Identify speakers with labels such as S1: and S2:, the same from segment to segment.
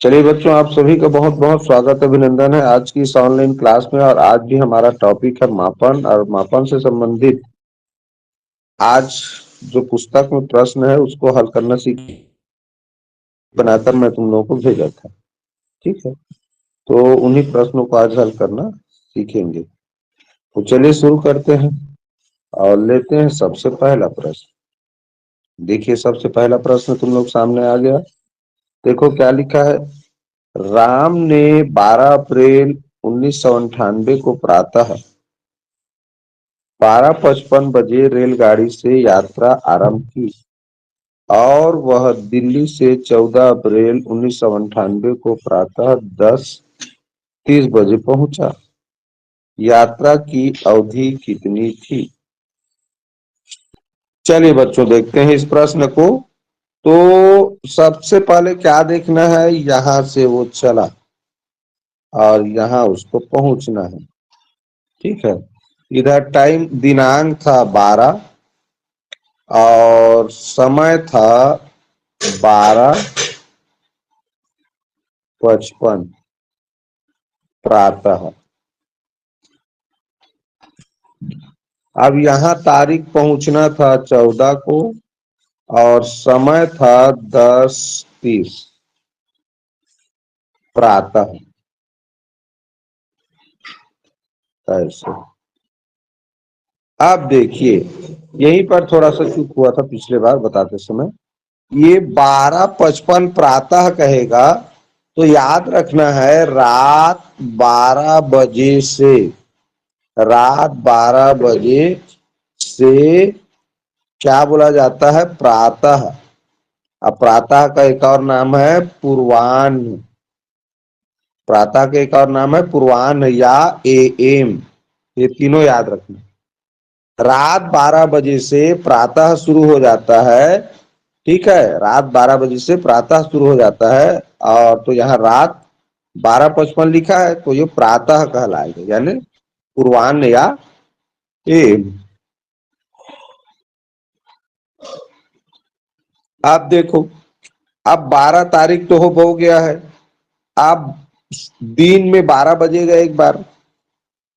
S1: चलिए बच्चों, आप सभी का बहुत बहुत स्वागत अभिनंदन है आज की इस ऑनलाइन क्लास में। और आज भी हमारा टॉपिक है मापन, और मापन से संबंधित आज जो पुस्तक में प्रश्न है उसको हल करना सीख बनाकर मैं तुम लोगों को भेजा था। ठीक है, तो उन्हीं प्रश्नों को आज हल करना सीखेंगे। तो चलिए शुरू करते हैं और लेते हैं सबसे पहला प्रश्न। देखिए, सबसे पहला प्रश्न तुम लोग सामने आ गया। देखो क्या लिखा है। राम ने 12 अप्रैल 1998 को प्रातः 12:55 रेलगाड़ी से यात्रा आरंभ की और वह दिल्ली से 14 अप्रैल 1998 को प्रातः 10:30 पहुंचा। यात्रा की अवधि कितनी थी? चलिए बच्चों, देखते हैं इस प्रश्न को। तो सबसे पहले क्या देखना है, यहां से वो चला और यहां उसको पहुंचना है। ठीक है, इधर टाइम दिनांक था 12 और समय था 12:55 प्रातः। अब यहाँ तारीख पहुंचना था 14 को और समय था 10:30 प्रातः। ऐसे अब देखिए, यहीं पर थोड़ा सा चूक हुआ था पिछले बार बताते समय। ये 12:55 प्रातः कहेगा तो याद रखना है रात 12 बजे से क्या बोला जाता है? प्रातः। अब प्रातः का एक और नाम है पूर्वाह्न। प्रातः का एक और नाम है पूर्वाह्न या एएम। ये तीनों याद रखना। रात 12 बजे से प्रातः शुरू हो जाता है। ठीक है, रात 12 बजे से प्रातः शुरू हो जाता है। और तो यहाँ रात 12:55 लिखा है तो ये प्रातः कहलाएगा, यानी पूर्वाह्न या एम। आप देखो, अब 12 तारीख तो हो गया है। अब दिन में 12 बजेगा एक बार,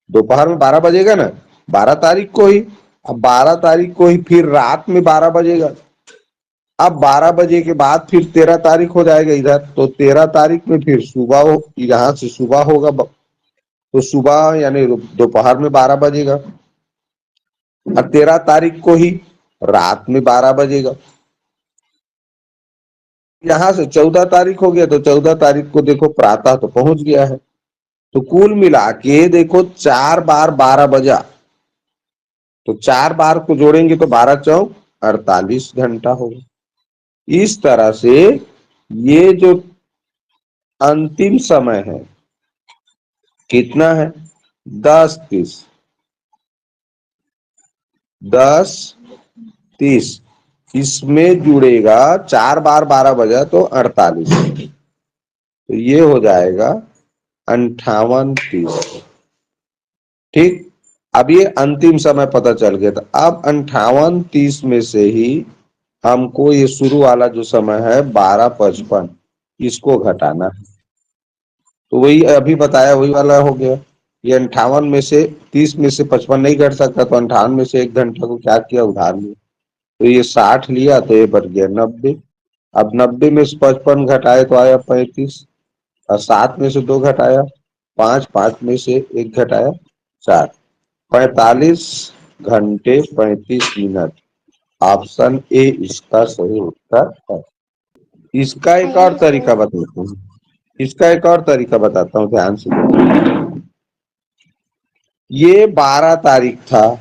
S1: दोपहर में 12 बजेगा ना, 12 तारीख को ही। अब 12 तारीख को ही फिर रात में 12 बजेगा। अब 12 बजे के बाद फिर 13 तारीख हो जाएगा इधर, तो 13 तारीख में फिर सुबह हो, यहाँ से सुबह होगा। तो सुबह यानी दोपहर में 12 बजेगा। अब 13 तारीख को ही रात में 12 बजेगा। यहाँ से 14 तारीख हो गया तो 14 तारीख को देखो प्रातः तो पहुंच गया है। तो कुल मिला के देखो 4 बार 12 बजा, तो 4 बार को जोड़ेंगे तो 12 चौक 48 घंटा होगा। इस तरह से ये जो अंतिम समय है कितना है? 10:30। 10:30 इसमें जुड़ेगा 4 बार 12 बजा तो 48, तो ये हो जाएगा 58:30। ठीक, अब ये अंतिम समय पता चल गया था। अब 58:30 में से ही हमको ये शुरू वाला जो समय है 12:55 इसको घटाना है। तो वही अभी बताया वही वाला हो गया। ये 58 में से 30 में से 55 नहीं घट सकता, तो 58 में से 1 घंटा को क्या किया? उधार लिया। तो ये 60 लिया तो ये बच गया 90। अब 90 में से 55 घटाए तो आया 35, और 7 में से 2 घटाया 5, 5 में से 1 घटाया 4, 45 घंटे 35 मिनट। ऑप्शन ए इसका सही उत्तर है। इसका एक और तरीका बताता हूँ, इसका एक और तरीका बताता हूँ, ध्यान से। ये 12 तारीख था,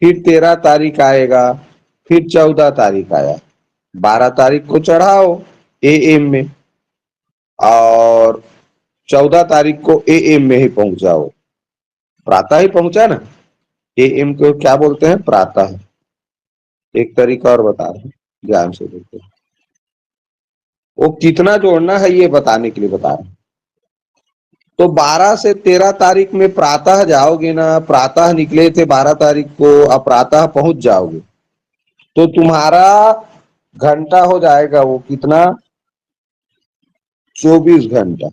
S1: फिर 13 तारीख आएगा, फिर 14 तारीख आया। 12 तारीख को चढ़ाओ एएम में और 14 तारीख को एएम में ही पहुंचाओ। प्रातः ही पहुंचा ना, एएम को क्या बोलते हैं? प्रातः। एक तरीका और बता रहे हैं, ध्यान से देखो। वो कितना जोड़ना है ये बताने के लिए बता रहे हैं। तो 12 से 13 तारीख में प्रातः जाओगे ना, प्रातः निकले थे 12 तारीख को, अब प्रातः पहुंच जाओगे तो तुम्हारा घंटा हो जाएगा वो कितना? 24 घंटा।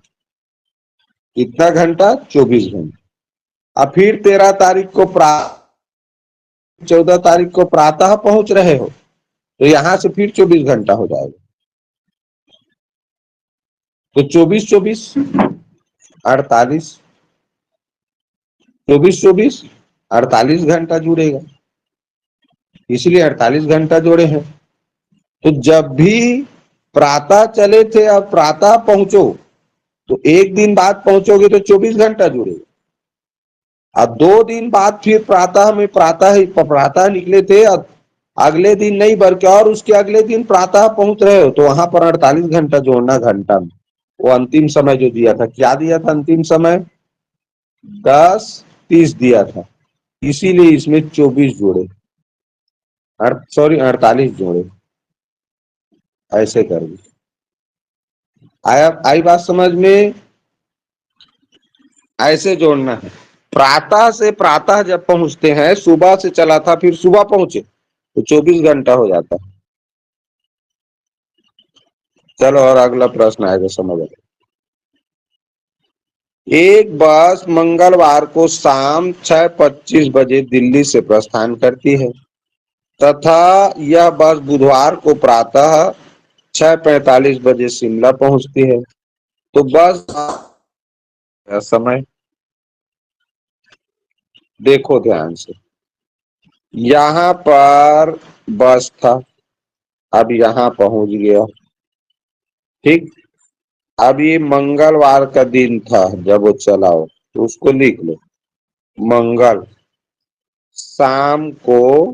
S1: कितना घंटा? 24 घंटा। अब फिर 13 तारीख को 14 तारीख को प्रातः पहुंच रहे हो, तो यहां से फिर 24 घंटा हो जाएगा। तो 24 24 48, 24 24 48 घंटा जुड़ेगा, इसलिए 48 घंटा जोड़े हैं। तो जब भी प्रातः चले थे अब प्रातः पहुंचो, तो एक दिन बाद पहुंचोगे तो 24 घंटा जुड़ेगा। अब 2 दिन बाद फिर प्रातः निकले थे, अब अगले दिन नहीं बल्कि और उसके अगले दिन प्रातः पहुंच रहे हो, तो वहां पर 48 घंटा जोड़ना घंटा में। वो अंतिम समय जो दिया था, क्या दिया था अंतिम समय? 10:30 दिया था, इसीलिए इसमें 24 जोड़े, सॉरी 48 जोड़े। ऐसे कर दी। आई बात समझ में? ऐसे जोड़ना है। प्रातः से प्रातः जब पहुंचते हैं, सुबह से चला था फिर सुबह पहुंचे, तो 24 घंटा हो जाता है। चलो और अगला प्रश्न आएगा, समझ आएगा। एक बस मंगलवार को शाम 6:25 बजे दिल्ली से प्रस्थान करती है तथा यह बस बुधवार को प्रातः 6:45 बजे शिमला पहुंचती है। तो बस समय देखो ध्यान से। यहाँ पर बस था, अब यहाँ पहुंच गया। ठीक। अब ये मंगलवार का दिन था जब वो चला हो, तो उसको लिख लो। मंगल शाम को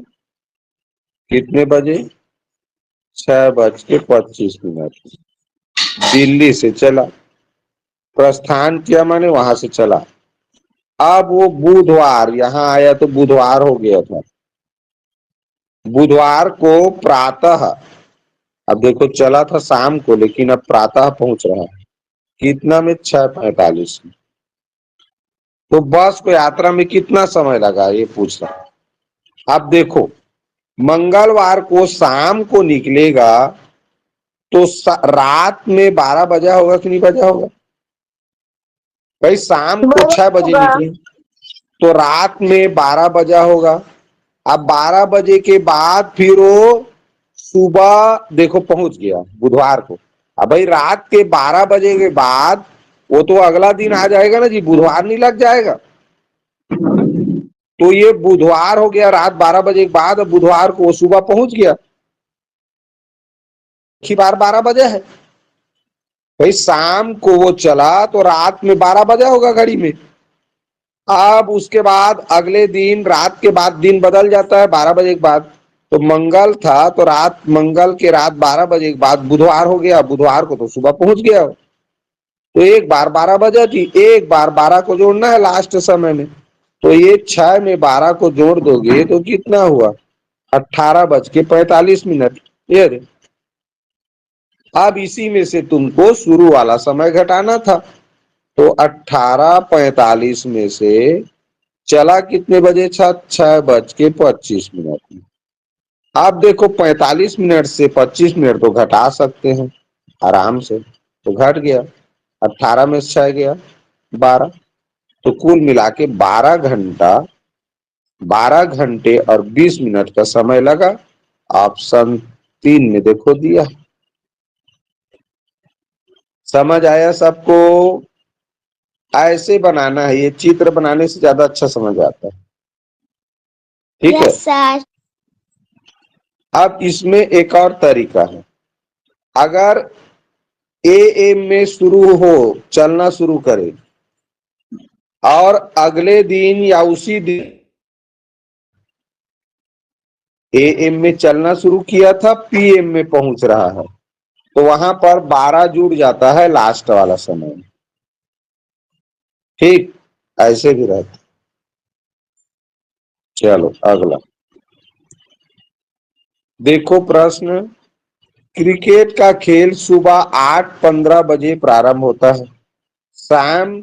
S1: कितने बजे? 6:25 दिल्ली से चला, प्रस्थान किया माने वहां से चला। अब वो बुधवार यहाँ आया तो बुधवार हो गया था। बुधवार को प्रातः, अब देखो चला था शाम को लेकिन अब प्रातः पहुंच रहा है, कितना में? 6:45 में। तो बस को यात्रा में कितना समय लगा ये पूछ रहा है। अब देखो मंगलवार को शाम को निकलेगा तो रात में 12 बजा होगा कि नहीं बजा होगा? भाई शाम को 6 बजे निकले तो रात में 12 बजा होगा। अब 12 बजे के बाद फिर वो सुबह देखो पहुंच गया बुधवार को। अब भाई रात के 12 बजे के बाद वो तो अगला दिन आ जाएगा ना जी, बुधवार नहीं लग जाएगा? तो ये बुधवार हो गया रात 12 बजे के बाद, बुधवार को वो सुबह पहुंच गया, बार 12 बजे है भाई। शाम को वो चला तो रात में 12 बजा होगा घड़ी में। अब उसके बाद अगले दिन रात के बाद दिन बदल जाता है 12 बजे के बाद, तो मंगल था तो मंगल के रात 12 बजे के बाद बुधवार हो गया, बुधवार को तो सुबह पहुंच गया। तो एक बार 12 बजा थी, एक बार 12 को जोड़ना है लास्ट समय में, तो ये 6 में 12 को जोड़ दोगे तो कितना हुआ? 18:45। ये अब इसी में से तुमको शुरू वाला समय घटाना था, तो 18:45 में से चला कितने बजे? 6:25 अब देखो 45 मिनट से 25 मिनट तो घटा सकते हैं आराम से, तो घट गया, 18 में से 6 गया 12, तो कुल मिला के 12 घंटे और 20 मिनट का समय लगा। ऑप्शन 3 में देखो दिया। समझ आया सबको? ऐसे बनाना है, ये चित्र बनाने से ज्यादा अच्छा समझ आता है। ठीक है सर। अब इसमें एक और तरीका है, अगर AM में शुरू हो, चलना शुरू करे और अगले दिन या उसी दिन AM में चलना शुरू किया था, PM में पहुंच रहा है, तो वहां पर 12 जुड़ जाता है लास्ट वाला समय। ठीक, ऐसे भी रहता। चलो अगला देखो प्रश्न। क्रिकेट का खेल सुबह 8:15 बजे प्रारंभ होता है, शाम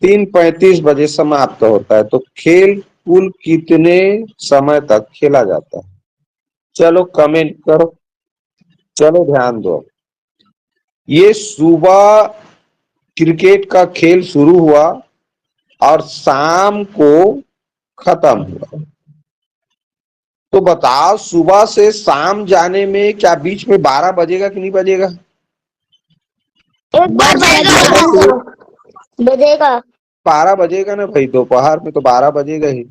S1: 3:35 बजे समाप्त होता है, तो खेल कुल कितने समय तक खेला जाता है? चलो कमेंट करो, चलो ध्यान दो। ये सुबह क्रिकेट का खेल शुरू हुआ और शाम को खत्म हुआ। तो बताओ सुबह से शाम जाने में क्या बीच में 12 बजेगा कि नहीं बजेगा?
S2: एक बार बजेगा।
S1: 12 बजेगा ना भाई, दोपहर में तो 12 बजेगा ही।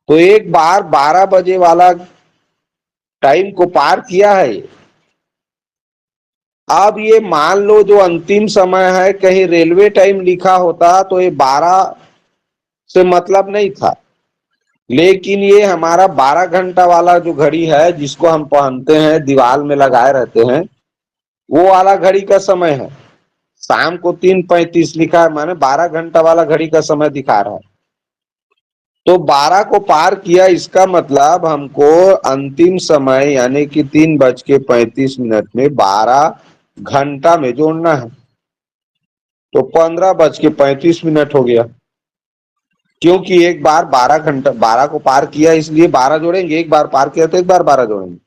S1: तो एक बार 12 बजे वाला टाइम को पार किया है। अब ये मान लो जो अंतिम समय है, कहीं रेलवे टाइम लिखा होता तो ये 12 से मतलब नहीं था, लेकिन ये हमारा 12 घंटा वाला जो घड़ी है जिसको हम पहनते हैं, दीवार में लगाए रहते हैं, वो वाला घड़ी का समय है। शाम को 3:35 लिखा है, माने 12 घंटा वाला घड़ी का समय दिखा रहा है। तो 12 को पार किया, इसका मतलब हमको अंतिम समय यानी कि 3:35 में 12 घंटा में जोड़ना है। तो 15:35 हो गया, क्योंकि एक बार 12 घंटा 12 को पार किया, इसलिए 12 जोड़ेंगे। एक बार पार किया तो एक बार 12 जोड़ेंगे।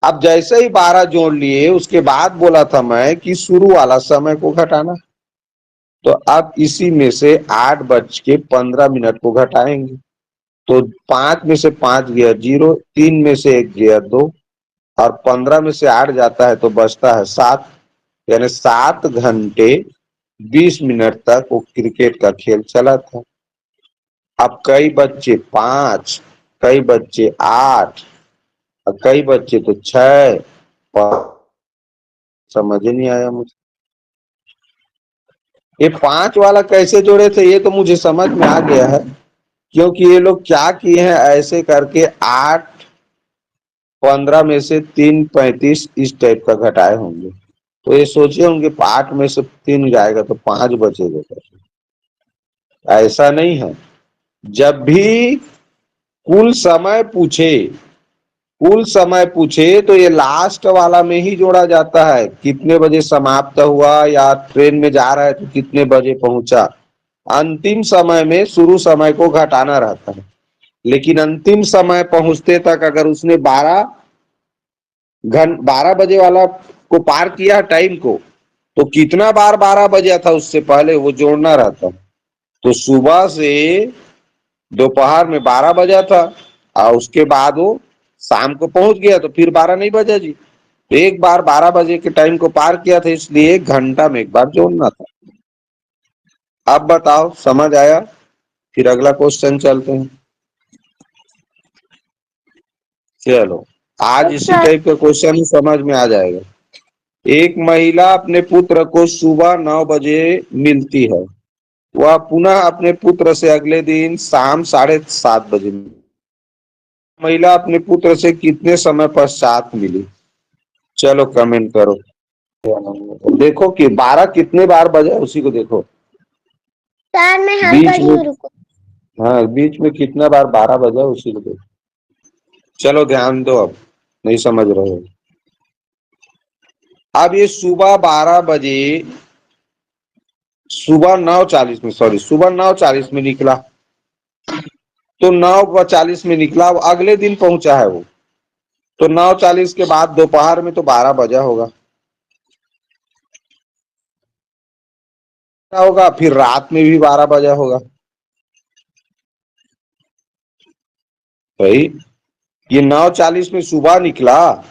S1: अब जैसे ही 12 जोड़ लिए, उसके बाद बोला था मैं कि शुरू वाला समय को घटाना। तो अब इसी में से 8:15 को घटाएंगे। तो 5 में से 5 गया 0, 3 में से 1 गया 2, और 15 में से 8 जाता है तो बचता है 7। यानी 7 घंटे 20 मिनट तक वो क्रिकेट का खेल चला था। अब कई बच्चे 5, कई बच्चे 8, और कई बच्चे तो 6। समझ ही नहीं आया मुझे ये 5 वाला कैसे जोड़े थे। ये तो मुझे समझ में आ गया है, क्योंकि ये लोग क्या किए हैं, ऐसे करके 8:15 में से 3:35 इस टाइप का घटाए होंगे। तो ये सोचे होंगे 8 में से 3 जाएगा तो 5 बचेगा। ऐसा नहीं है। जब भी कुल समय पूछे कुल समय पूछे तो ये लास्ट वाला में ही जोड़ा जाता है। कितने बजे समाप्त हुआ, या ट्रेन में जा रहा है तो कितने बजे पहुंचा। अंतिम समय में शुरू समय को घटाना रहता है। लेकिन अंतिम समय पहुंचते तक अगर उसने 12 बजे वाला को पार किया टाइम को, तो कितना बार 12 बजा था उससे पहले वो जोड़ना रहता है। तो सुबह से दोपहर में 12 बजा था, और उसके बाद वो शाम को पहुंच गया तो फिर 12 नहीं बजा जी। एक बार 12 बजे के टाइम को पार किया था, इसलिए 1 घंटा में एक बार जोड़ना था। अब बताओ समझ आया? फिर अगला क्वेश्चन चलते हैं। चलो, आज इसी टाइप का क्वेश्चन ही समझ में आ जाएगा। एक महिला अपने पुत्र को सुबह 9 बजे मिलती है। वह पुनः अपने पुत्र से अगले दिन शाम 7:30 बजे महिला अपने पुत्र से कितने समय पश्चात मिली? चलो कमेंट करो। देखो कि 12 कितने बार बजा उसी को देखो। बीच में हाँ, बीच में कितना बार 12 बजा उसी को देखो। चलो ध्यान दो, अब नहीं समझ रहे हो। अब ये सुबह 12 बजे, सुबह 9:40 में, सॉरी, सुबह 9:40 में निकला। तो 9:40 में निकला, वो अगले दिन पहुंचा है वो। तो 9:40 के बाद दोपहर में तो 12 बजा होगा, फिर रात में भी 12 बजा होगा। भाई ये 9:40 में सुबह निकला,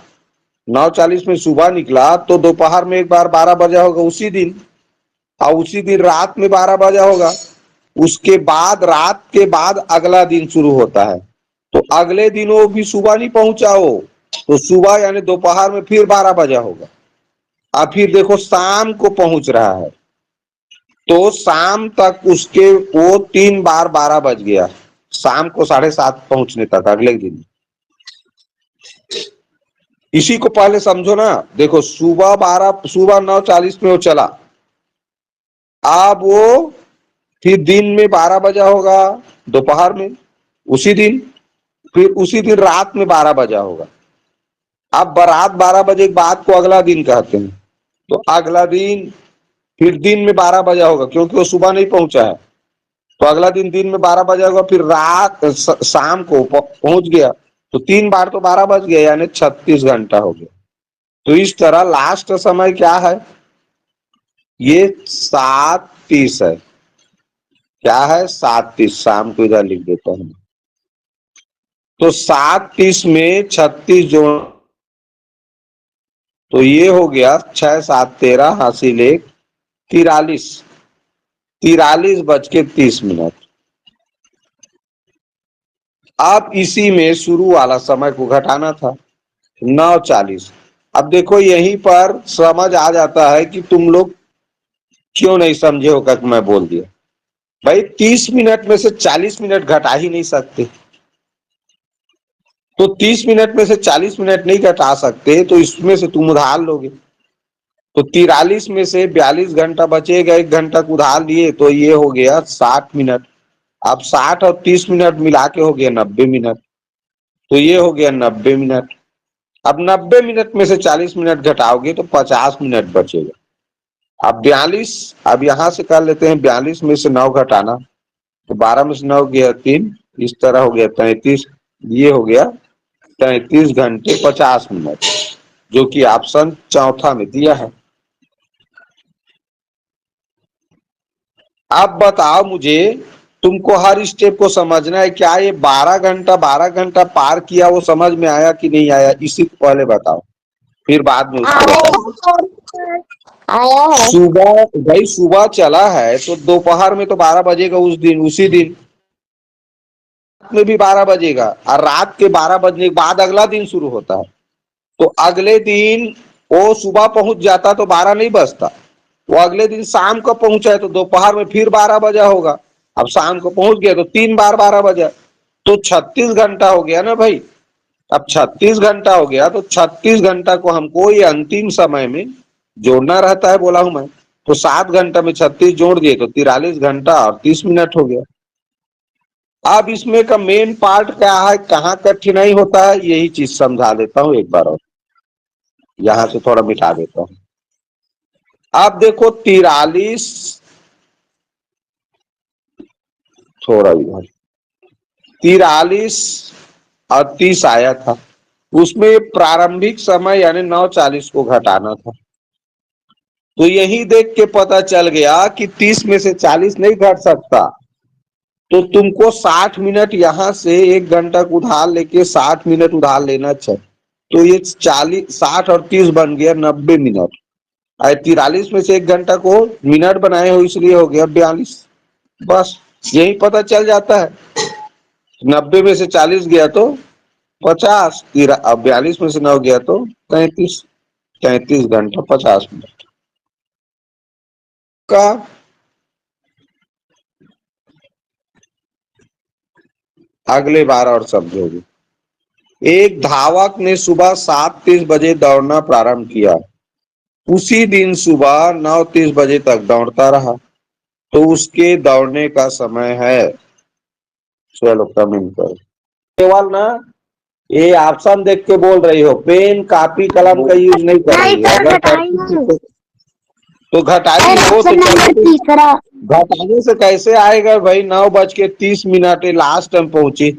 S1: 9:40 में सुबह निकला तो दोपहर में एक बार 12 बजा होगा उसी दिन, और उसी दिन रात में 12 बजा होगा। उसके बाद रात के बाद अगला दिन शुरू होता है। तो अगले दिन वो भी सुबह नहीं पहुंचा हो, तो सुबह यानी दोपहर में फिर 12 बजा होगा। अब फिर देखो शाम को पहुंच रहा है, तो शाम तक उसके वो 3 बार 12 बज गया, शाम को 7:30 पहुंचने तक अगले दिन। इसी को पहले समझो ना। देखो सुबह 9:40 में वो चला, अब वो फिर दिन में 12 बजा होगा, दोपहर में उसी दिन, फिर उसी दिन रात में 12 बजा होगा। अब रात 12 बजे के बाद को अगला दिन कहते हैं। तो अगला दिन फिर दिन में 12 बजा होगा, क्योंकि वो सुबह नहीं पहुंचा है। तो अगला दिन दिन में 12 बजा होगा, फिर रात शाम को पहुंच गया। तो 3 बार तो 12 बज गया, यानी 36 घंटा हो गया। तो इस तरह लास्ट समय क्या है, ये 7:30 है। क्या है? 7:30। शाम को इधर लिख देता हूं। तो 7:30 में 36 जोड़, तो ये हो गया 6 7 13 हासिल 1 43। 43:30। अब इसी में शुरू वाला समय को घटाना था, 9:40। अब देखो यहीं पर समझ आ जाता है कि तुम लोग क्यों नहीं समझे होगा कि मैं बोल दिया। भाई 30 मिनट में से 40 मिनट घटा ही नहीं सकते, तो 30 मिनट में से 40 मिनट नहीं घटा सकते, तो इसमें से तुम उधार लोगे, तो 43 में से 42 घंटा बचेगा, 1 घंटा को उधार लिए, तो ये हो गया 60 मिनट। अब 60 और 30 मिनट मिला के हो गया 90 मिनट, तो ये हो गया 90 मिनट। अब 90 मिनट में से 40 मिनट घटाओगे तो 50 मिनट बचेगा। अब 42, अब यहां से कर लेते हैं, 42 में से 9 घटाना, तो 12 में से 9 गया 3, इस तरह हो गया 33। ये हो गया 33 घंटे 50 मिनट, जो कि ऑप्शन चौथा में दिया है। अब बताओ मुझे, तुमको हर स्टेप को समझना है। क्या ये 12 घंटा पार किया वो समझ में आया कि नहीं आया, इसी को पहले बताओ, फिर बाद में उसको बताओ।
S2: आया है।
S1: सुबह, भाई सुबह चला है तो दोपहर में तो 12 बजेगा, उस दिन उसी दिन में भी 12 बजेगा, और रात के 12 बजने के बाद अगला दिन शुरू होता है। तो अगले दिन वो सुबह पहुंच जाता तो 12 नहीं बजता, वो अगले दिन शाम को पहुंचा है तो दोपहर में फिर 12 बजा होगा। अब शाम को पहुंच गया तो 3 बार 12 बजा, तो 36 घंटा हो गया ना भाई। अब 36 घंटा हो गया, तो 36 घंटा को हमको ये अंतिम समय में जोड़ना रहता है, बोला हूं मैं। तो 7 घंटा में 36 जोड़ दिए तो 43 घंटा और 30 मिनट हो गया। अब इसमें का मेन पार्ट क्या है, कहाँ कठिनाई होता है, यही चीज समझा देता हूँ एक बार और, यहां से थोड़ा मिटा देता हूँ। अब देखो 43, थोड़ा इधर 43 और 30 आया था, उसमें प्रारंभिक समय यानी 9:40 को घटाना था। तो यही देख के पता चल गया कि 30 में से 40 नहीं घट सकता, तो तुमको 60 मिनट यहां से 1 घंटा को उधार लेके 60 मिनट उधार लेना चाहिए। तो ये 40 60 और 30 बन गया 90 मिनट, और 43 में से 1 घंटा को मिनट बनाए हो इसलिए हो गया 42। बस यही पता चल जाता है। 90 में से 40 गया तो 50, अब 42 में से 9 गया तो 33। 33 घंटा 50 मिनट का। अगले बार और समझोगे। एक धावक ने सुबह 7:30 बजे दौड़ना प्रारंभ किया, उसी दिन सुबह 9:30 बजे तक दौड़ता रहा, तो उसके दौड़ने का समय है। चलो कमेंट करो। केवल ना ये ऑप्शन देख के बोल रही हो, पेन कापी कलम का यूज नहीं कर
S2: नहीं
S1: रही हो।
S2: सर,
S1: अगर
S2: घटाई
S1: करती थी
S2: हूँ।
S1: तो घटाई
S2: सर
S1: हो, तो
S2: ऑप्शन
S1: चलो
S2: नंबर तीसरा।
S1: घटाने से कैसे आएगा भाई, 9:30 लास्ट टाइम पहुंची,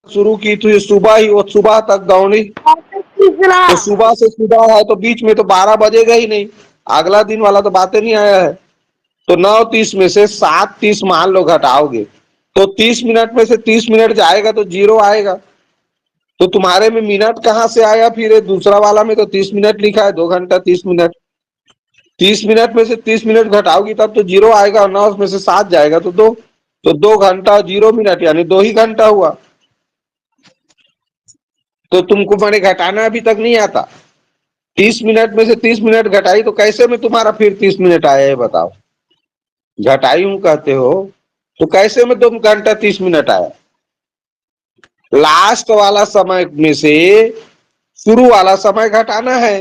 S1: शुरू की थी सुबह ही, वो सुबह तक दौड़ी,
S2: ऑप्शन तीसरा।
S1: तो सुबह से सुबह है तो बीच में तो 12 बजेगा ही नहीं, अगला दिन वाला तो बातें नहीं आया है। तो 9:30 में से 7:30 मान लो घटाओगे, तो 30 मिनट में से 30 मिनट जाएगा तो जीरो आएगा। तो तुम्हारे में मिनट कहाँ से आया, फिर दूसरा वाला में तो 30 मिनट लिखा है, 2 घंटा 30 मिनट। 30 मिनट में से 30 मिनट घटाओगी तब तो जीरो आएगा, और 9 में से 7 जाएगा तो 2, तो 2 घंटा 0 मिनट यानी 2 ही घंटा हुआ। तो तुमको मैंने घटाना अभी तक नहीं आता, 30 मिनट में से 30 मिनट घटाई तो कैसे में तुम्हारा फिर 30 मिनट आया है बताओ। घटाई हूं कहते हो, तो कैसे में 2 घंटा 30 मिनट आया। लास्ट वाला समय में से शुरू वाला समय घटाना है,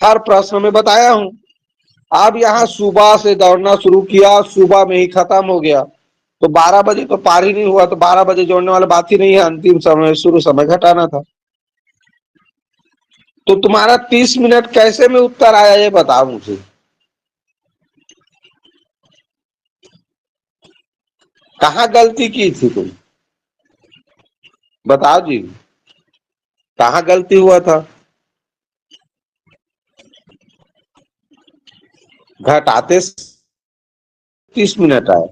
S1: हर प्रश्न में बताया हूं। अब यहाँ सुबह से दौड़ना शुरू किया, सुबह में ही खत्म हो गया, तो 12 बजे तो पार ही नहीं हुआ, तो 12 बजे जोड़ने वाला बात ही नहीं है, अंतिम समय शुरू समय घटाना था। तो तुम्हारा 30 मिनट कैसे में उत्तर आया ये बताओ मुझे। कहाँ गलती की थी तुम, बताओ जी, कहाँ गलती हुआ था। घटाते 30 मिनट आए।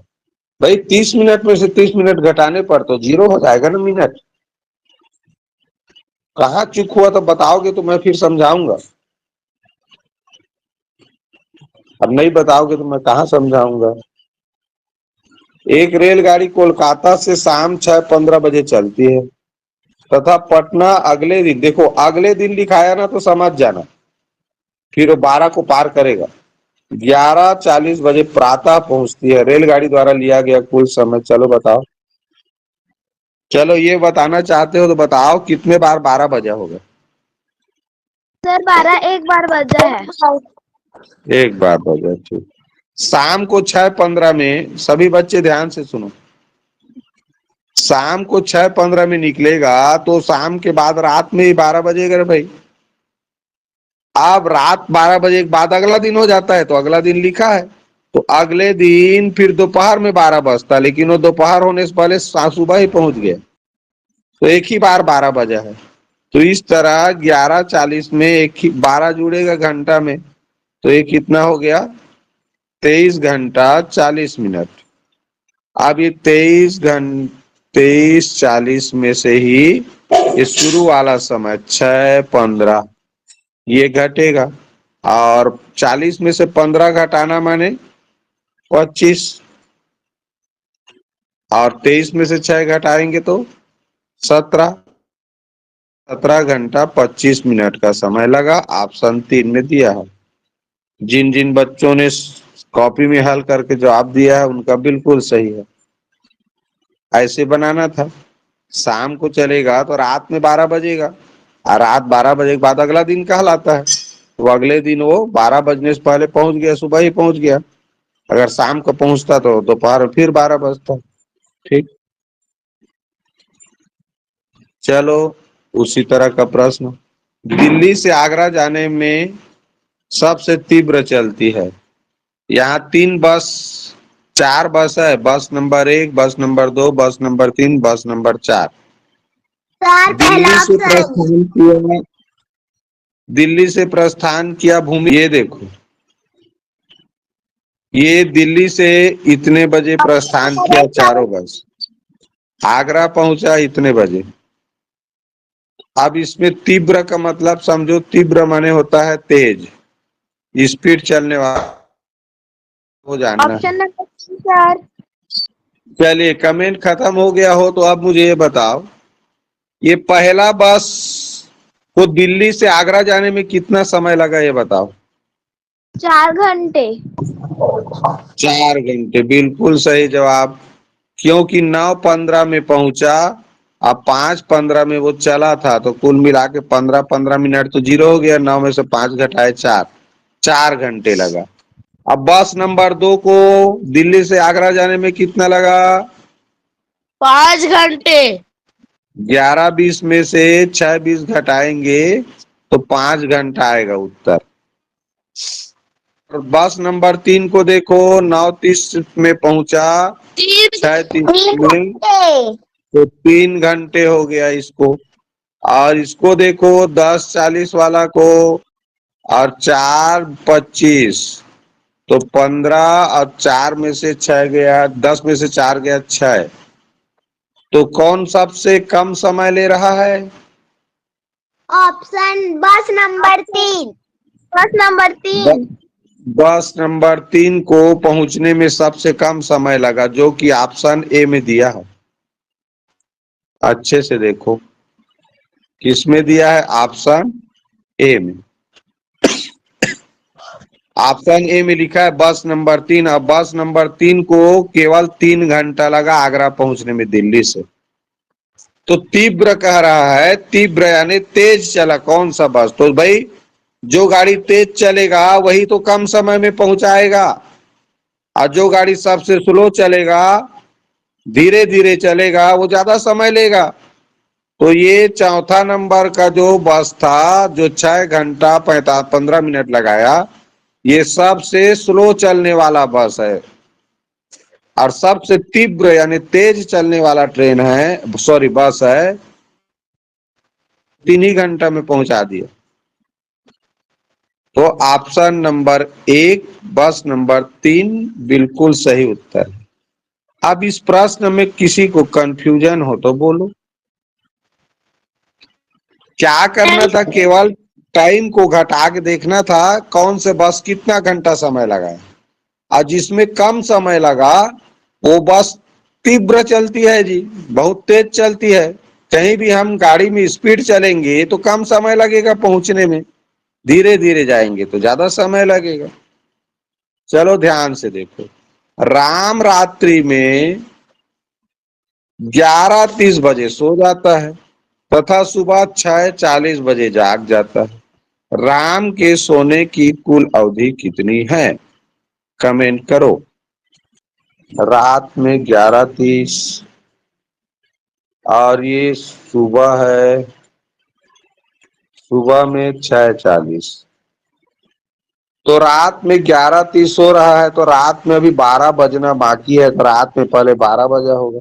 S1: भाई 30 मिनट में से 30 मिनट घटाने पर तो 0 हो जाएगा ना मिनट। कहाँ चूक हुआ तो बताओगे तो मैं फिर समझाऊंगा। अब नहीं बताओगे तो मैं कहाँ समझाऊंगा। एक रेलगाड़ी कोलकाता से शाम 6:15 बजे चलती है तथा पटना अगले दिन, देखो अगले दिन लिखाया ना तो समझ जाना, फिर वो 12 को पार करेगा। 11:40 बजे प्रातः पहुंचती है। रेलगाड़ी द्वारा लिया गया कुल समय चलो बताओ। चलो ये बताना चाहते हो तो बताओ कितने बार 12 बजा होगा।
S2: सर 12 एक बार बजा है।
S1: एक बार बजा, ठीक। शाम को 6:15 में, सभी बच्चे ध्यान से सुनो, शाम को 6:15 में निकलेगा तो शाम के बाद रात में ही 12 बजेगा रे भाई। अब रात 12 बजे के बाद अगला दिन हो जाता है तो अगला दिन लिखा है, तो अगले दिन फिर दोपहर में 12 बजता, लेकिन वो दोपहर होने से पहले सुबह ही पहुंच गए तो एक ही बार 12 बजा है। तो इस तरह 11:40 में एक ही 12 जुड़ेगा घंटा में, तो ये कितना हो गया, 23 घंटा 40 मिनट। अब ये 23 40 में से ही ये शुरू वाला समय 6:15 ये घटेगा, और 40 में से 15 घटाना माने 25, और 23 में से 6 घटाएंगे तो 17। 17 घंटा 25 मिनट का समय लगा। ऑप्शन 3 में दिया है। जिन जिन बच्चों ने कॉपी में हल करके जवाब दिया है उनका बिल्कुल सही है। ऐसे बनाना था, शाम को चलेगा तो रात में 12 बजेगा, और रात 12 बजे के बाद अगला दिन कहलाता है, तो अगले दिन वो 12 बजने से पहले पहुंच गया, सुबह ही पहुंच गया। अगर शाम को पहुंचता तो दोपहर में फिर 12 बजता। ठीक, चलो उसी तरह का प्रश्न। दिल्ली से आगरा जाने में सबसे तीव्र चलती है। यहाँ 3 बस, 4 बस है, बस नंबर 1, बस नंबर 2, बस नंबर 3, बस नंबर 4।
S2: सर पहला
S1: दिल्ली से
S2: ऑप्शन।
S1: प्रस्थान किया, दिल्ली से प्रस्थान किया भूमि, ये देखो, ये दिल्ली से इतने बजे प्रस्थान किया चारों बस, आगरा पहुंचा इतने बजे। अब इसमें तीव्र का मतलब समझो, तीव्र माने होता है तेज, स्पीड चलने वाला, वो जानना है।
S2: Option number 3 sir.
S1: चलिए कमेंट खत्म हो गया हो तो अब मुझे ये बताओ, ये पहला बस को दिल्ली से आगरा जाने में कितना समय लगा ये बताओ।
S2: 4 घंटे।
S1: 4 घंटे, बिल्कुल सही जवाब। क्योंकि 9:15 में पहुंचा, अब 5:15 में वो चला था, तो कुल मिला के 15-15 मिनट तो 0 हो गया, 9 में से 5 घटाए 4, 4 घंटे लगा। अब बस नंबर 2 को दिल्ली से आगरा जाने में कितना लगा,
S2: 5 घंटे।
S1: 11:20 में से 6:20 घटाएंगे तो 5 घंटा आएगा उत्तर। और बस नंबर 3 को देखो, 9:30 में पहुंचा, 6:30 में, तो 3 घंटे हो गया इसको। और इसको देखो 10:40 वाला को, और 4:25, तो 15, और 4 में से 6 गया, 10 में से 4 गया 6, तो कौन सबसे कम समय ले रहा है।
S2: ऑप्शन बस नंबर 3। बस नंबर 3।
S1: बस नंबर 3 को पहुंचने में सबसे कम समय लगा, जो कि ऑप्शन ए में दिया है। अच्छे से देखो किसमें दिया है, ऑप्शन ए में। ऑप्शन ए में लिखा है बस नंबर 3। अब बस नंबर 3 को केवल 3 घंटा लगा आगरा पहुंचने में दिल्ली से। तो तीव्र कह रहा है, तीव्र यानी तेज चला कौन सा बस, तो भाई जो गाड़ी तेज चलेगा वही तो कम समय में पहुंचाएगा, और जो गाड़ी सबसे स्लो चलेगा, धीरे धीरे चलेगा, वो ज्यादा समय लेगा। तो ये चौथा नंबर का जो बस था, जो 6 घंटा 15 मिनट लगाया, ये सबसे स्लो चलने वाला बस है, और सबसे तीव्र यानी तेज चलने वाला ट्रेन है, सॉरी बस है, 3 ही घंटा में पहुंचा दिया। तो ऑप्शन नंबर 1 बस नंबर 3 बिल्कुल सही उत्तर है। अब इस प्रश्न में किसी को कंफ्यूजन हो तो बोलो। क्या करना था, केवल टाइम को घटा के देखना था कौन से बस कितना घंटा समय लगा, और जिसमें कम समय लगा वो बस तीव्र चलती है जी, बहुत तेज चलती है। कहीं भी हम गाड़ी में स्पीड चलेंगे तो कम समय लगेगा पहुंचने में, धीरे धीरे जाएंगे तो ज्यादा समय लगेगा। चलो ध्यान से देखो, राम रात्रि में 11:30 बजे सो जाता है तथा सुबह 6:40 बजे जाग जाता है। राम के सोने की कुल अवधि कितनी है? कमेंट करो। रात में 11:30 और ये सुबह है, सुबह में 6:40। तो रात में 11:30 हो रहा है तो रात में अभी 12 बजना बाकी है, तो रात में पहले 12 बजा होगा,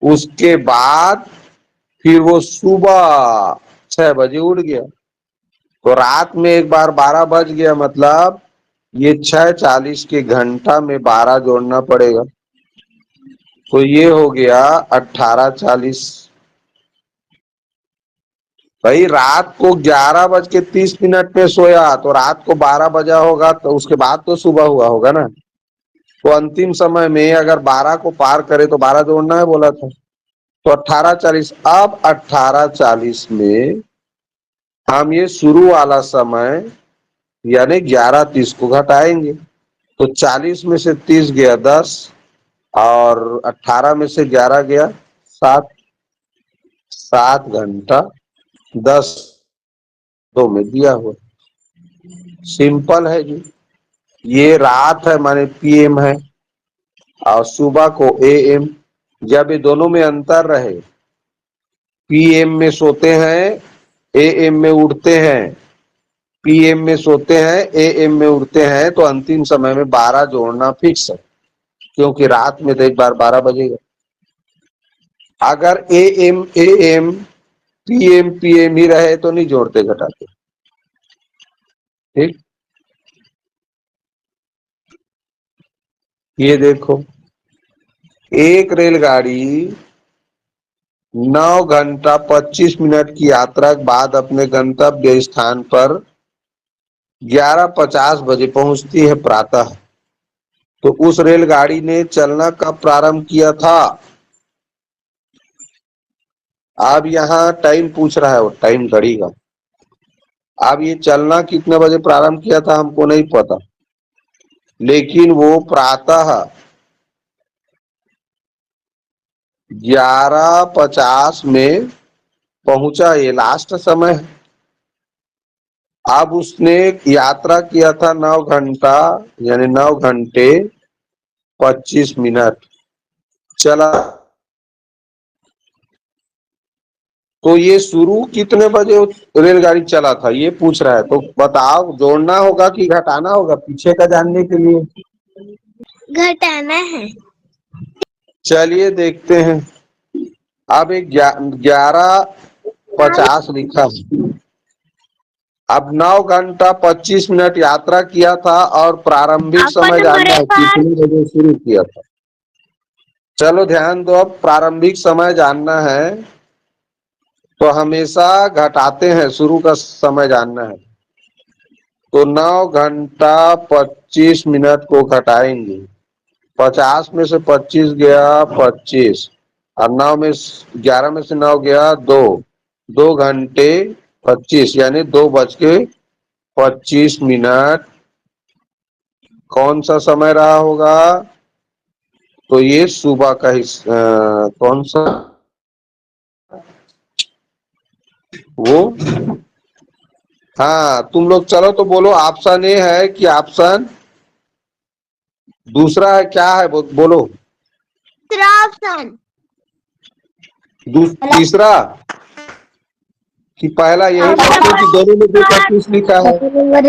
S1: उसके बाद फिर वो सुबह 6 बजे उठ गया, तो रात में एक बार 12 बज गया, मतलब ये 6:40 के घंटा में 12 जोड़ना पड़ेगा, तो ये हो गया 18:40। भाई रात को 11:30 में सोया तो रात को 12 बजा होगा, तो उसके बाद तो सुबह हुआ होगा ना। तो अंतिम समय में अगर 12 को पार करे तो 12 जोड़ना है बोला था, तो 18:40। अब 18:40 में हम ये शुरू वाला समय यानी 11:30 को घटाएंगे, तो 40 में से 30 गया 10 और 18 में से 11 गया 7, 7 घंटा 10 दो में दिया हुआ। सिंपल है जी, ये रात है माने पीएम है और सुबह को एएम। जब ये दोनों में अंतर रहे, पीएम में सोते हैं एएम में उठते हैं, पीएम में सोते हैं एएम में उठते हैं, तो अंतिम समय में 12 जोड़ना फिक्स है, क्योंकि रात में तो एक बार 12 बजेगा। अगर एएम एएम पीएम पीएम ही रहे तो नहीं जोड़ते घटाते। ठीक, ये देखो, एक रेलगाड़ी 9 घंटा 25 मिनट की यात्रा के बाद अपने गंतव्य स्थान पर 11:50 बजे पहुंचती है प्रातः। तो उस रेलगाड़ी ने चलना कब प्रारंभ किया था? अब यहाँ टाइम पूछ रहा है, वो टाइम घड़ी का। अब ये चलना कितने बजे प्रारंभ किया था हमको नहीं पता, लेकिन वो प्रातः 11:50 में पहुंचा, ये लास्ट समय है। अब उसने यात्रा किया था 9 घंटा यानी 9 घंटे 25 मिनट चला, तो ये शुरू कितने बजे रेलगाड़ी चला था ये पूछ रहा है। तो बताओ, जोड़ना होगा कि घटाना होगा पीछे का जानने के लिए?
S2: घटाना है।
S1: चलिए देखते हैं। अब एक 11:50 लिखा है। अब 9 घंटा 25 मिनट यात्रा किया था और प्रारंभिक समय जानना है कितने बजे शुरू किया था। चलो ध्यान दो, अब प्रारंभिक समय जानना है तो हमेशा घटाते हैं, शुरू का समय जानना है तो 9 घंटा 25 मिनट को घटाएंगे। 50 में से 25 गया 25 और 11 में से 9 गया 2, 2 घंटे 25 यानी 2:25 कौन सा समय रहा होगा? तो ये सुबह का कौन सा वो? हाँ तुम लोग चलो तो बोलो, ऑप्शन ए है कि ऑप्शन दूसरा है, क्या है बोलो?
S2: तीसरा ऑप्शन।
S1: तीसरा कि पहला? यही बात है कि दोनों में 2:25 लिखा है। पहला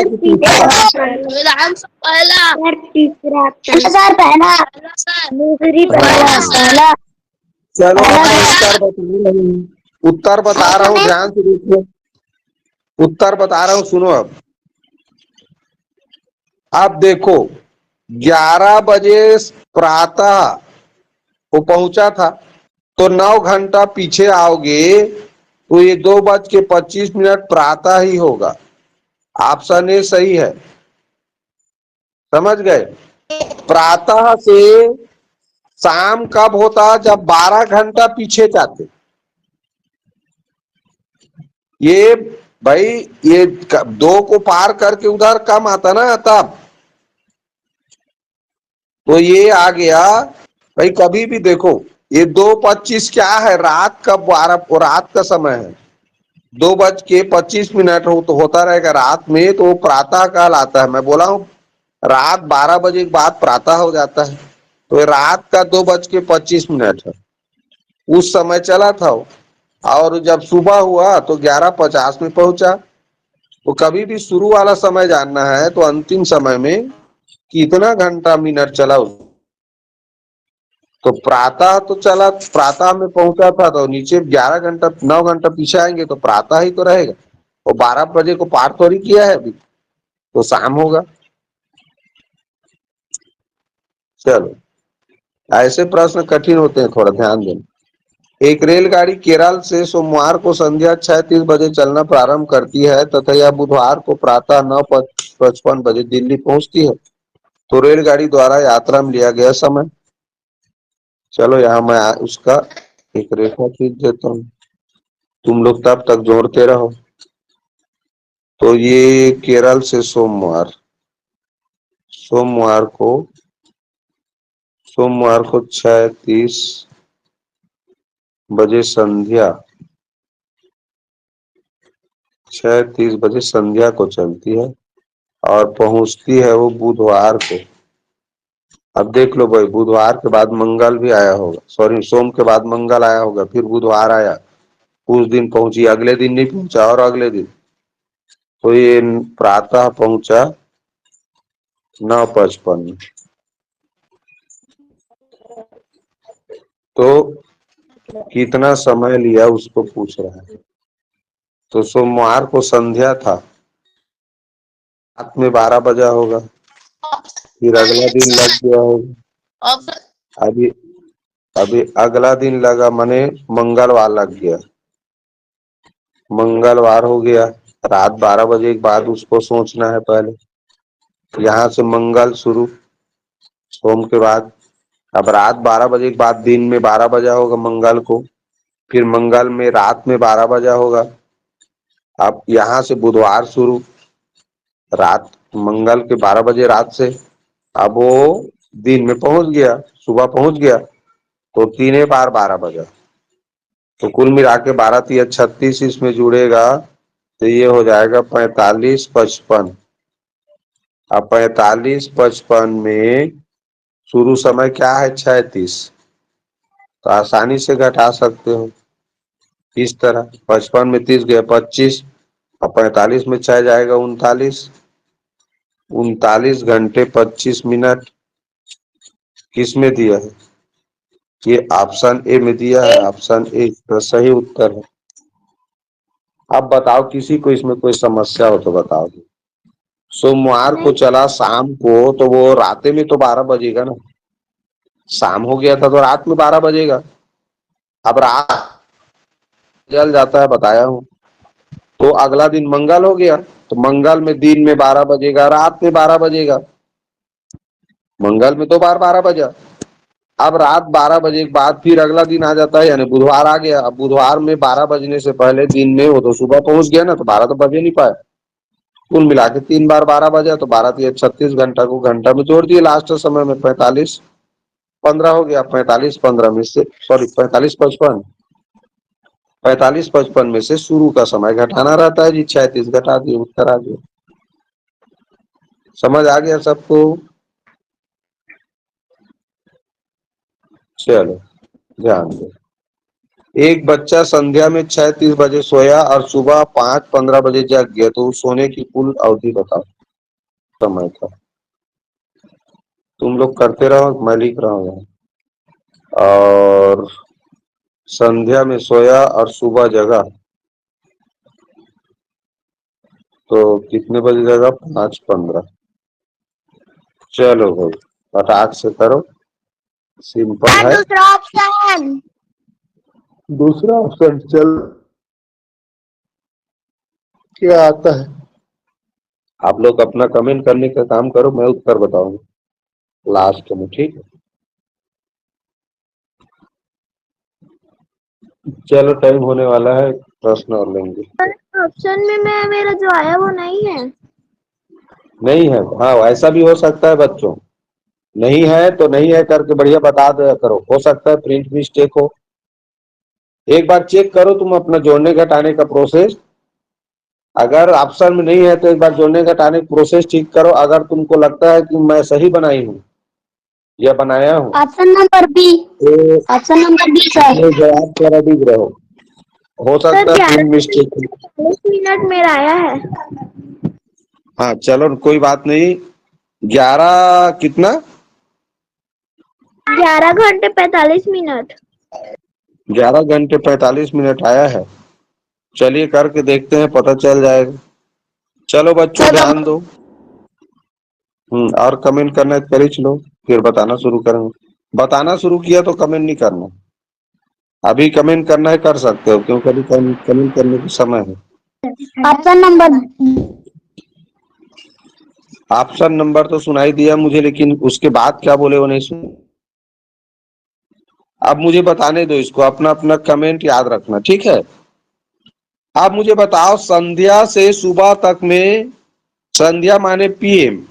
S1: कि तीसरा?
S2: दूसरी पहला।
S1: चलो उत्तर बता रहे हैं। उत्तर बता रहा हूँ, ध्यान से देखो, उत्तर बता रहा हूँ, सुनो अब देखो 11 बजे प्रातः वो पहुंचा था, तो 9 घंटा पीछे आओगे तो ये 2:25 प्रातः ही होगा। ऑप्शन ए सही है, समझ गए। प्रातः से शाम कब होता, जब 12 घंटा पीछे जाते। ये भाई ये 2 को पार करके उधर कम आता ना तब, तो ये आ गया भाई। कभी भी देखो ये 2:25 क्या है, रात का 12, रात का समय है। 2:25 हो तो होता रहेगा रात में, तो वो प्रातः काल आता है। मैं बोला हूँ रात 12 बजे के बाद प्रातः हो जाता है, तो ये रात का 2:25 है, उस समय चला था वो। और जब सुबह हुआ तो 11:50 में पहुंचा। तो कभी भी शुरू वाला समय जानना है तो अंतिम समय में कितना घंटा मिनट चला तो प्रातः तो चला, प्रातः में पहुंचा था, तो नीचे 11 घंटा 9 घंटा पीछे आएंगे तो प्रातः ही तो रहेगा। और 12 बजे को पार थोड़ी किया है अभी, तो शाम होगा। चलो, ऐसे प्रश्न कठिन होते हैं, थोड़ा ध्यान देना। एक रेलगाड़ी केरल से सोमवार को संध्या 6:30 बजे चलना प्रारंभ करती है तथा यह बुधवार को प्रातः 9:55 बजे दिल्ली पहुंचती है। तो रेलगाड़ी द्वारा यात्रा में लिया गया समय। चलो यहाँ मैं उसका एक रेखा खींच देता हूँ, तुम लोग तब तक जोड़ते रहो। तो ये केरल से सोमवार, सोमवार को 6:30 बजे संध्या, 6:30 बजे संध्या को चलती है और पहुंचती है वो बुधवार को। अब देख लो भाई, बुधवार के बाद मंगल भी आया होगा, सॉरी सोम के बाद मंगल आया होगा, फिर बुधवार आया, उस दिन पहुंची, अगले दिन नहीं पहुंचा और अगले दिन। तो ये प्रातः पहुंचा 9:55। तो कितना समय लिया उसको पूछ रहा है। तो सोमवार को संध्या था, रात में 12 बजा होगा, फिर अगला दिन लग गया होगा। अभी अभी अगला दिन लगा, माने मंगलवार लग गया, मंगलवार हो गया। रात 12 बजे के बाद उसको सोचना है पहले, यहाँ से मंगल शुरू, सोम के बाद। अब रात 12 बजे के बाद दिन में 12 बजा होगा मंगल को, फिर मंगल में रात में 12 बजा होगा। अब यहाँ से बुधवार शुरू, रात मंगल के 12 बजे रात से, अब वो दिन में पहुंच गया, सुबह पहुंच गया, तो 3 बार 12 बजा, तो कुल मिला के 12×3 = 36 इसमें जुड़ेगा, तो ये हो जाएगा 45:55। अब 45:55 में शुरू समय क्या है 36, तो आसानी से घटा सकते हो इस तरह। 55 में 30 गया 25, और 45 में 6 जाएगा 39। 39 घंटे 25 मिनट किस में दिया है, ये ऑप्शन ए में दिया है, ऑप्शन ए तो सही उत्तर है। अब बताओ किसी को इसमें कोई समस्या हो तो बताओ। सोमवार को चला शाम को, तो वो रात में तो 12 बजेगा ना, शाम हो गया था तो रात में 12 बजेगा। अब रात जल जाता है बताया हूँ, तो अगला दिन मंगल हो गया, तो मंगल में दिन में 12 बजेगा, रात में 12 बजेगा, मंगल में 2 बार 12 बजा। अब रात 12 बजे के बाद फिर अगला दिन आ जाता है, यानी बुधवार आ गया। अब बुधवार में 12 बजने से पहले दिन में वो तो सुबह पहुंच गया ना, तो 12 तो बजे नहीं पाए, कुल मिला के 3 बार 12 बजा, तो 12×3 = 36 घंटा को घंटा में जोड़ दिए, लास्ट समय में 45:15 हो गया। 45:15 में से, सॉरी 45:55 में से शुरू का समय घटाना रहता है जी, 36 घटा दिए, उत्तर आ गया। समझ आ गया सबको। चलो ध्यान दो, एक बच्चा संध्या में 6:30 बजे सोया और सुबह 5:15 बजे जग गया, तो सोने की कुल अवधि बताओ, समय था। तुम लोग करते रहो, मैं लिख रहा हूँ। और संध्या में सोया और सुबह जगा, तो कितने बजे जगा? 5:15। चलो भाई, फटाक से करो, सिंपल
S2: सर
S1: है।
S2: दूसरा ऑप्शन।
S1: दूसरा ऑप्शन चल क्या आता है? आप लोग अपना कमेंट करने का काम करो, मैं उत्तर बताऊंगा लास्ट में, ठीक है? चलो टाइम होने वाला है, प्रश्न और लेंगे।
S2: ऑप्शन में मैं मेरा जो आया वो नहीं है।
S1: नहीं है? हाँ, ऐसा भी हो सकता है बच्चों। नहीं है तो नहीं है करके बढ़िया बता दिया करो, हो सकता है प्रिंट मिस्टेक हो। एक बार चेक करो तुम अपना जोड़ने घटाने का प्रोसेस। अगर ऑप्शन में नहीं है तो एक बार जोड़ने घटाने का प्रोसेस ठीक करो। अगर तुमको लगता है कि मैं सही बनाई हूँ या बनाया हूँ,
S2: ऑप्शन नंबर बी।
S1: तो
S2: ऑप्शन नंबर बी सर।
S1: अपने जवाब पर अडिग रहो। हो
S2: सर
S1: सकता है प्रिंट
S2: 11
S1: मिस्टेक।
S2: 40 मिनट मेरा आया है।
S1: हाँ चलो कोई बात नहीं। 11 कितना?
S2: 11 घंटे 45 मिनट।
S1: 11 घंटे 45 मिनट आया है। चलिए करके देखते हैं, पता चल जाएगा। चलो बच्चों ध्यान दो। और कमेंट करना है तो कर ही लो, फिर बताना शुरू करेंगे। बताना शुरू किया तो कमेंट नहीं करना। अभी कमेंट करना है कर सकते हो, क्योंकि अभी कमेंट करने का समय है।
S2: Option number.
S1: ऑप्शन नंबर तो सुनाई दिया मुझे, लेकिन उसके बाद क्या बोले वो नहीं सुन। अब मुझे बताने दो इसको, अपना अपना कमेंट याद रखना, ठीक है? आप मुझे बताओ, संध्या से सुबह तक में, संध्या माने पीएम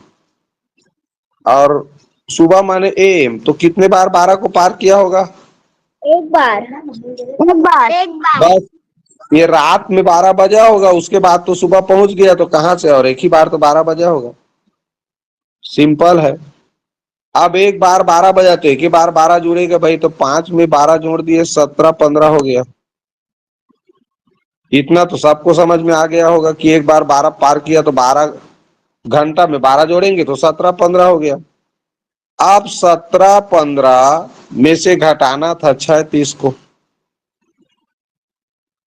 S1: और सुबह माने एएम, तो कितने बार 12 को पार किया होगा?
S2: एक बार। एक बार। एक बार।
S1: बस, ये रात में 12 बजा होगा, उसके बाद तो सुबह पहुंच गया, तो कहां से? और एक ही बार तो 12 बजा होगा। सिंपल है। अब एक बार 12 बजा तो एक ही बार 12 जुड़ेगा भाई, तो 5 में 12 जोड़ दिए, 17 15 हो गया। इतना तो सबको समझ में आ गया होगा कि एक बार 12 पार किया तो 12 घंटा में 12 जोड़ेंगे तो 17 15 हो गया। अब 17 15 में से घटाना था 36 को।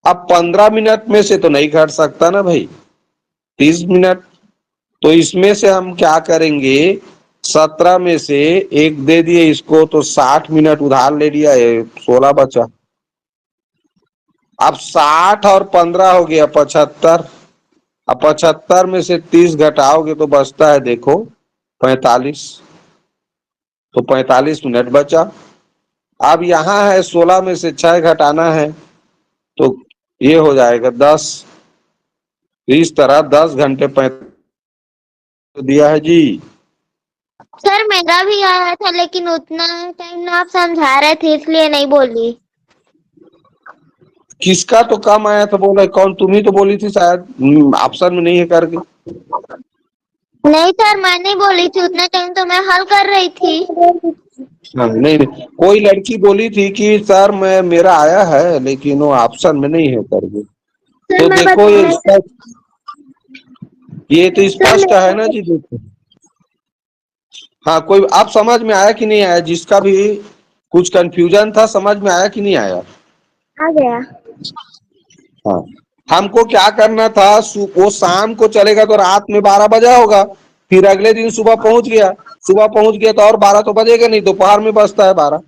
S1: अब 15 मिनट में से तो नहीं घट सकता ना भाई, 30 मिनट। तो इसमें से हम क्या करेंगे, 17 में से एक दे दिए इसको, तो 60 मिनट उधार ले लिया है, 16 बचा। अब 60 और 15 हो गया 75। अब 75 में से 30 घटाओगे तो बचता है देखो 45। तो 45 मिनट बचा। अब यहाँ है 16 में से 6 घटाना है, तो ये हो जाएगा 10। इस तरह 10 घंटे 45 दिया है जी।
S2: सर मेरा भी आया था लेकिन उतना टाइम ना आप समझा रहे थे इसलिए नहीं बोली।
S1: किसका तो कम आया था बोला? कौन? तुम ही तो बोली थी शायद ऑप्शन में नहीं है करके।
S2: नहीं सर मैं नहीं बोली थी, उतना टाइम तो मैं हल कर रही थी।
S1: हाँ, नहीं नहीं, कोई लड़की बोली थी कि सर मैं मेरा आया है लेकिन वो ऑप्शन में नहीं है करके।
S2: सर
S1: तो
S2: मैं
S1: देखो ये
S2: बता
S1: स्पष्ट, ये तो
S2: सर
S1: स्पष्ट है ना जी, देखो। हाँ, कोई आप समझ में आया कि नहीं आया? जिसका भी कुछ कंफ्यूजन था, समझ में आया कि नहीं आया?
S2: आ गया।
S1: हाँ, हमको क्या करना था, वो शाम को चलेगा तो रात में 12 बजा होगा, फिर अगले दिन सुबह पहुंच गया। सुबह पहुंच गया तो और 12 तो बजेगा नहीं, दोपहर में बजता है 12,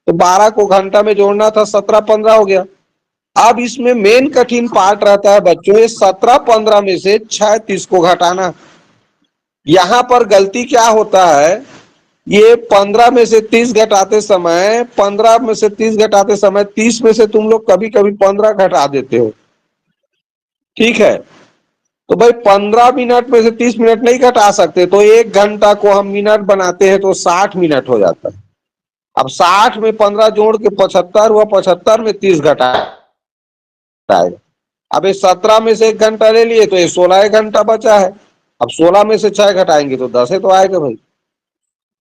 S1: तो 12 को घंटा में जोड़ना था, 17 15 हो गया। अब इसमें मेन कठिन पार्ट रहता है बच्चों, ये 17 15 में से 36 को घटाना। यहां पर गलती क्या होता है, ये 15 में से 30 घटाते समय, 15 में से 30 घटाते समय 30 में से तुम लोग कभी कभी 15 घटा देते हो, ठीक है? तो भाई 15 मिनट में से 30 मिनट नहीं घटा सकते, तो 1 घंटा को हम मिनट बनाते हैं तो 60 मिनट हो जाता है। अब 60 में 15 जोड़ के 75 हुआ, 75 में 30 घटाएगा। अब ये 17 में से 1 घंटा ले लिए तो ये 16 घंटा बचा है। अब 16 में से 6 घटाएंगे तो 10 है, तो आएगा भाई।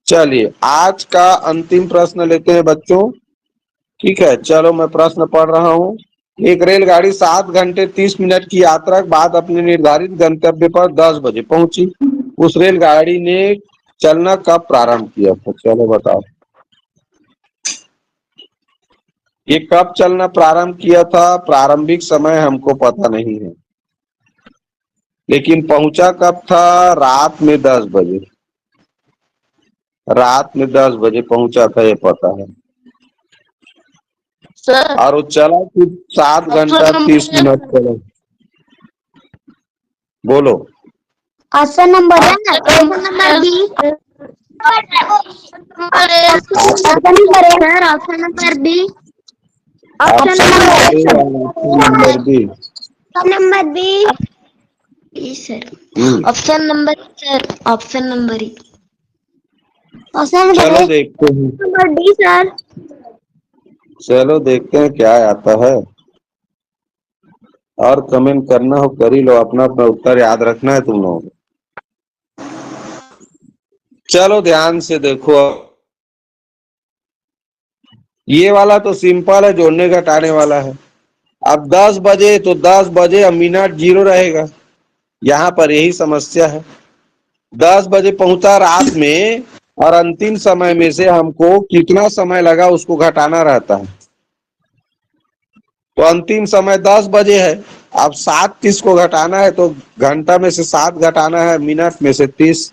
S1: चलिए आज का अंतिम प्रश्न लेते हैं बच्चों, ठीक है? चलो मैं प्रश्न पढ़ रहा हूँ। एक रेलगाड़ी 7 घंटे 30 मिनट की यात्रा के बाद अपने निर्धारित गंतव्य पर 10 बजे पहुंची। उस रेलगाड़ी ने चलना कब प्रारंभ किया था? चलो बताओ। ये कब चलना प्रारंभ किया था, प्रारंभिक समय हमको पता नहीं है, लेकिन पहुंचा कब था, रात में 10 बजे। रात में 10 बजे पहुंचा था, ये पता है।
S2: सर
S1: और वो चला कि 7 घंटा 30 मिनट चला। बोलो।
S2: ऑप्शन नंबर है, option number B. Option number A sir, option number B. Option
S1: number B.
S2: Number B. E sir, option number sir, option number E. Option
S1: चलो
S2: नंबर
S1: देखते हैं,
S2: नंबर डी सर।
S1: चलो देखते हैं क्या आता है। और कमेंट करना हो कर ही लो, अपना अपना उत्तर याद रखना है तुम लोगों को। चलो ध्यान से देखो, ये वाला तो सिंपल है, जोड़ने घटाने वाला है। अब 10 बजे तो 10 बजे अब मिनट 0 रहेगा, यहाँ पर यही समस्या है। 10 बजे पहुंचा रात में, और अंतिम समय में से हमको कितना समय लगा उसको घटाना रहता है। तो अंतिम समय 10 बजे है, अब 7:30 को घटाना है, तो घंटा में से 7 घटाना है, मिनट में से 30।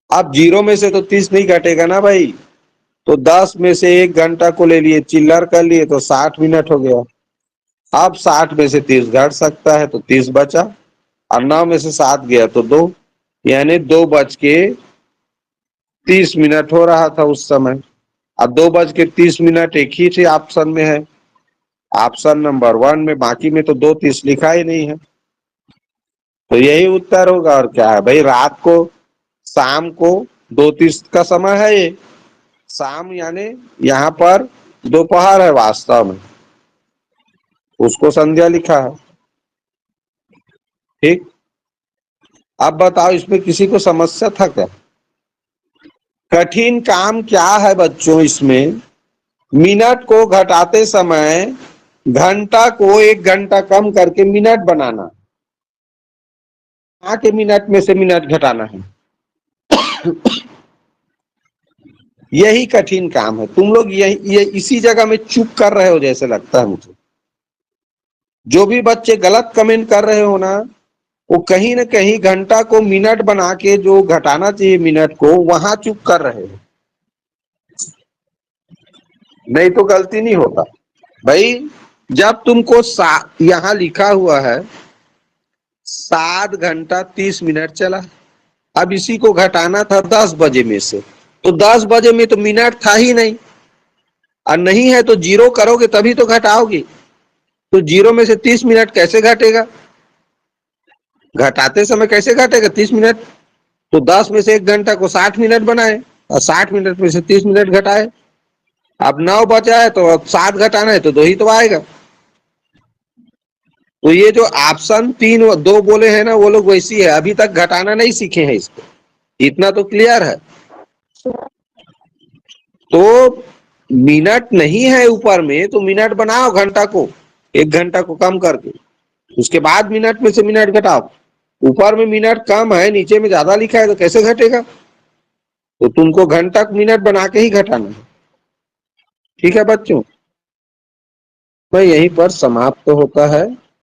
S1: अब 0 में से तो 30 नहीं घटेगा ना भाई, तो 10 में से 1 घंटा को ले लिए, चिल्लर कर लिए, तो 60 मिनट हो गया। अब 60 में से 30 घट सकता है, तो 30 बचा, और 9 में से 7 गया तो 2, यानी 2:30 हो रहा था उस समय। अब 2:30 एक ही थे ऑप्शन में है, ऑप्शन नंबर 1 में, बाकी में तो 2:30 लिखा ही नहीं है। तो यही उत्तर होगा, और क्या है भाई, रात को, शाम को 2:30 का समय है ये। शाम यानी यहाँ पर दोपहर है वास्तव में, उसको संध्या लिखा है। ठीक, अब बताओ इसमें किसी को समस्या था क्या? कठिन काम क्या है बच्चों इसमें? मिनट को घटाते समय घंटा को 1 घंटा कम करके मिनट बनाना, के मिनट में से मिनट घटाना है। यही कठिन काम है। तुम लोग ये इसी जगह में चूक कर रहे हो जैसे लगता है मुझे। जो भी बच्चे गलत कमेंट कर रहे हो ना, वो कहीं ना कहीं घंटा को मिनट बना के जो घटाना चाहिए मिनट को, वहां चूक कर रहे हो। नहीं तो गलती नहीं होता भाई। जब तुमको यहां लिखा हुआ है 7 घंटा 30 मिनट चला, अब इसी को घटाना था 10 बजे में से, तो 10 बजे में तो मिनट था ही नहीं, और नहीं है तो 0 करोगे तभी तो घटाओगे। तो 0 में से 30 मिनट कैसे घटेगा? घटाते समय कैसे घटेगा 30 मिनट? तो 10 में से 1 घंटा को 60 मिनट बनाए, और 60 मिनट में से 30 मिनट घटाए। अब 9 बचा है, तो अब 7 घटाना है, तो 2 ही तो आएगा। तो ये जो ऑप्शन 3 2 बोले हैं ना, वो लोग वैसी है, अभी तक घटाना नहीं सीखे हैं इसको, इतना तो क्लियर है। तो मिनट नहीं है ऊपर में, तो मिनट बनाओ घंटा को, 1 घंटा को कम करके, उसके बाद मिनट में से मिनट घटाओ। ऊपर में मिनट कम है, नीचे में ज्यादा लिखा है, तो कैसे घटेगा? तो तुमको घंटा मिनट बना के ही घटाना है। ठीक है बच्चों, मैं यहीं पर समाप्त होता है।